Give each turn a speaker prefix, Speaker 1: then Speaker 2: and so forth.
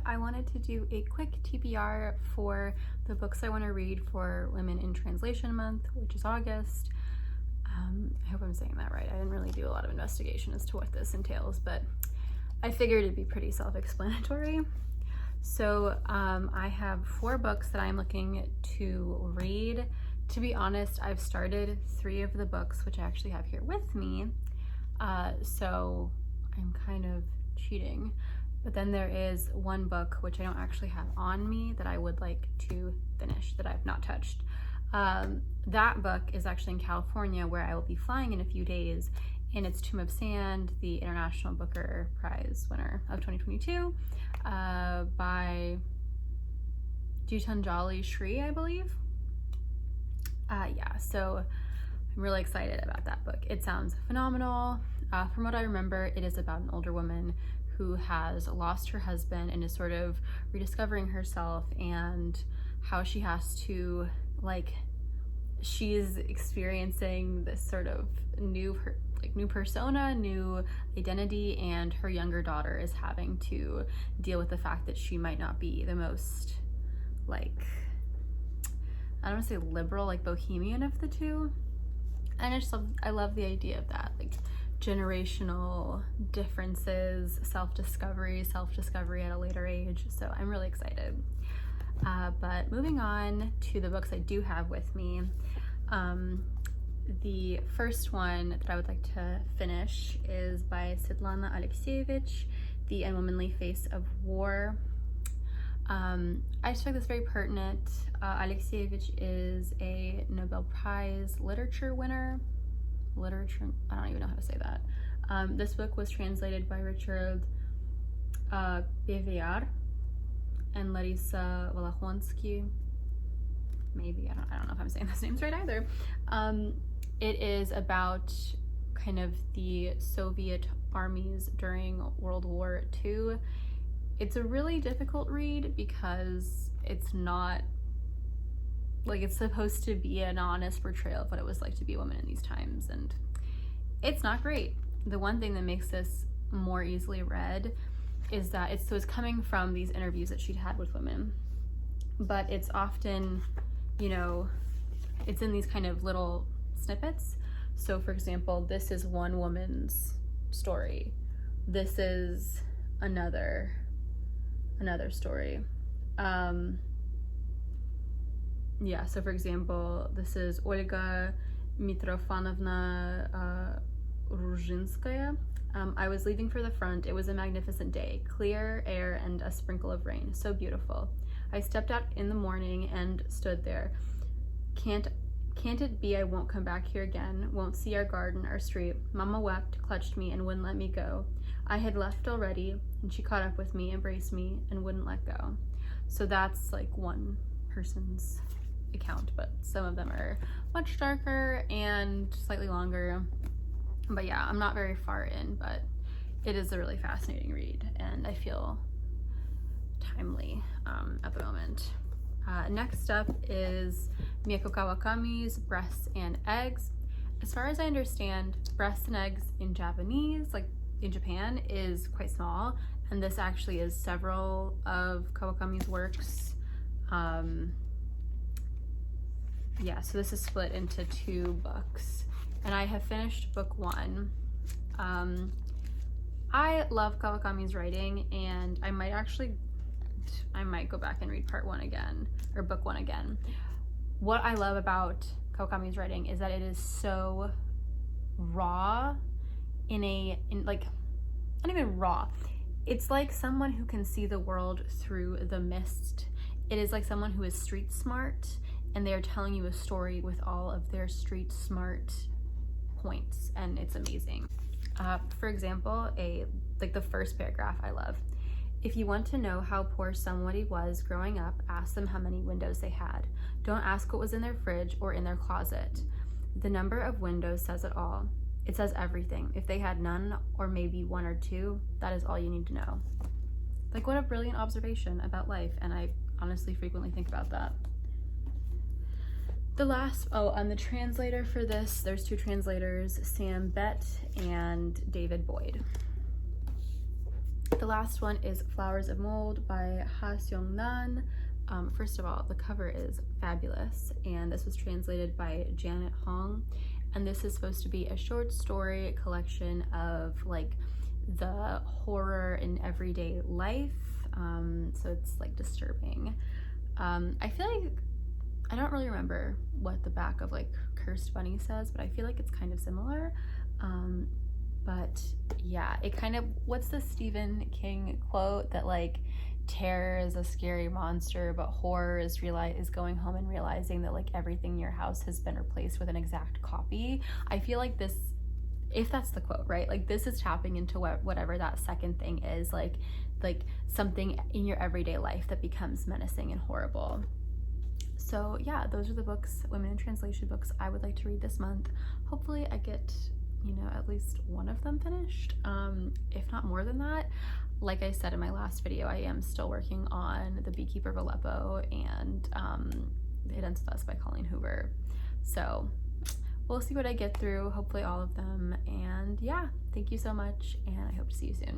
Speaker 1: I wanted to do a quick TBR for the books I want to read for Women in Translation Month, which is August. I hope I'm saying that right. I didn't really do a lot of investigation as to what this entails, but I figured it'd be pretty self-explanatory. So I have 4 books that I'm looking to read. To be honest, I've started 3 of the books, which I actually have here with me. So I'm kind of cheating. But then there is one book which I don't actually have on me that I would like to finish, that I've not touched. That book is actually in California, where I will be flying in a few days, and it's Tomb of Sand, the International Booker Prize winner of 2022, by Geetanjali Shree, I believe. Yeah, so I'm really excited about that book. It sounds phenomenal. From what I remember, it is about an older woman who has lost her husband and is sort of rediscovering herself, and how she has to, like, she's experiencing this sort of new persona, new identity, and her younger daughter is having to deal with the fact that she might not be the most, like, I don't want to say liberal, like bohemian of the two. And I love the idea of that, like generational differences, self-discovery at a later age. So I'm really excited. But moving on to the books I do have with me. The first one that I would like to finish is by Svetlana Alexievich, The Unwomanly Face of War. I just find this very pertinent. Alexievich is a Nobel Prize literature winner. I don't even know how to say that. This book was translated by Richard TBR and Larissa Walachonsky. Maybe, I don't know if I'm saying those names right either. It is about kind of the Soviet armies during World War II. It's a really difficult read because it's not, like, it's supposed to be an honest portrayal of what it was like to be a woman in these times, and it's not great. The one thing that makes this more easily read is that it's coming from these interviews that she'd had with women, but it's often, you know, it's in these kind of little snippets. So for example, this is one woman's story, this is another story. Yeah, so for example, this is Olga Mitrofanovna Ruzhinskaya. I was leaving for the front. It was a magnificent day, clear air and a sprinkle of rain, so beautiful. I stepped out in the morning and stood there. Can't it be I won't come back here again, won't see our garden, our street. Mama wept, clutched me, and wouldn't let me go. I had left already, and she caught up with me, embraced me, and wouldn't let go. So that's like one person's account, but some of them are much darker and slightly longer. But yeah, I'm not very far in, but it is a really fascinating read, and I feel timely at the moment. Next up is Mieko Kawakami's Breasts and Eggs. As far as I understand, breasts and eggs in Japanese, like in Japan, is quite small, and this actually is several of Kawakami's works. Yeah, so this is split into 2 books, and I have finished book 1. I love Kawakami's writing, and I might go back and read part 1 again, or book 1 again. What I love about Kawakami's writing is that it is so raw, like, not even raw. It's like someone who can see the world through the mist. It is like someone who is street smart, and they are telling you a story with all of their street smart points, and it's amazing. For example, the first paragraph I love. If you want to know how poor somebody was growing up, ask them how many windows they had. Don't ask what was in their fridge or in their closet. The number of windows says it all. It says everything. If they had none, or maybe 1 or 2, that is all you need to know. Like, what a brilliant observation about life, and I honestly frequently think about that. The last, and the translator for this, there's 2 translators, Sam Bett and David Boyd. The last one is Flowers of Mold by Seong-nan. First of all, the cover is fabulous, and this was translated by Janet Hong, and this is supposed to be a short story collection of like the horror in everyday life, so it's like disturbing. I feel like, I don't really remember what the back of like Cursed Bunny says, but I feel like it's kind of similar. But yeah, it kind of, what's the Stephen King quote that like terror is a scary monster, but horror is going home and realizing that like everything in your house has been replaced with an exact copy. I feel like this, if that's the quote, right? Like this is tapping into whatever that second thing is, like something in your everyday life that becomes menacing and horrible. So yeah, those are the books, women in translation books, I would like to read this month. Hopefully I get, you know, at least one of them finished, if not more than that. Like I said in my last video, I am still working on The Beekeeper of Aleppo and It Ends With Us by Colleen Hoover. So we'll see what I get through, hopefully all of them. And yeah, thank you so much, and I hope to see you soon.